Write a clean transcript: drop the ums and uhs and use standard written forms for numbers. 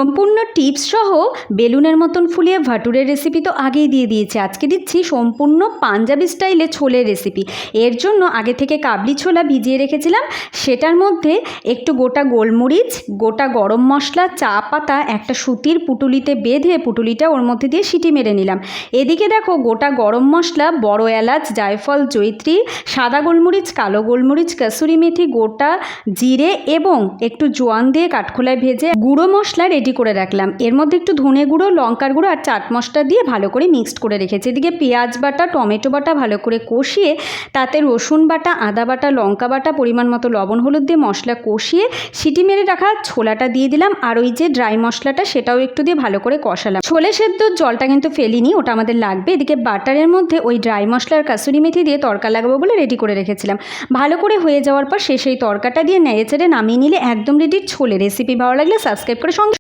সম্পূর্ণ টিপস সহ বেলুনের মতন ফুলিয়ে ভাটুরের রেসিপি তো আগেই দিয়ে দিয়েছি। আজকে দিচ্ছি সম্পূর্ণ পাঞ্জাবি স্টাইলে ছোলের রেসিপি। এর জন্য আগে থেকে কাবলি ছোলা ভিজিয়ে রেখেছিলাম, সেটার মধ্যে একটু গোটা গোলমরিচ, গোটা গরম মশলা, চা পাতা একটা সুতির পুটুলিতে বেঁধে পুটুলিটা ওর মধ্যে দিয়ে সিটি মেরে নিলাম। এদিকে দেখো গোটা গরম মশলা, বড় এলাচ, জায়ফল, জয়িত্রী, সাদা গোলমরিচ, কালো গোলমরিচ, কসুরি মেথি, গোটা জিরে এবং একটু জোয়ান দিয়ে কাঠখোলায় ভেজে গুঁড়ো মশলা রেডি করে রাখলাম। এর মধ্যে একটু ধনে গুঁড়ো, লঙ্কার গুঁড়ো আর চাট মশলা দিয়ে ভালো করে মিক্সড করে রেখেছি। এদিকে পেঁয়াজ বাটা, টমেটো বাটা ভালো করে কষিয়ে তাতে রসুন বাটা, আদা বাটা, লঙ্কা বাটা, পরিমাণ মতো লবণ হলুদ দিয়ে মশলা কষিয়ে সিটি মেরে রাখা ছোলাটা দিয়ে দিলাম। আর ওই যে ড্রাই মশলাটা সেটাও একটু দিয়ে ভালো করে কষালাম। ছোলে সেদ্ধর জলটা কিন্তু ফেলিনি, ওটা আমাদের লাগবে। এদিকে বাটারের মধ্যে ওই ড্রাই মশলা আর কাসুরি মেথি দিয়ে তড়কা লাগাবো বলে রেডি করে রেখেছিলাম। ভালো করে হয়ে যাওয়ার পর শেষে এই তড়কাটা দিয়ে নেড়ে চেড়ে নামিয়ে নিলে একদম রেডি ছোলে রেসিপি। ভালো লাগলে সাবস্ক্রাইব করে সঙ্গে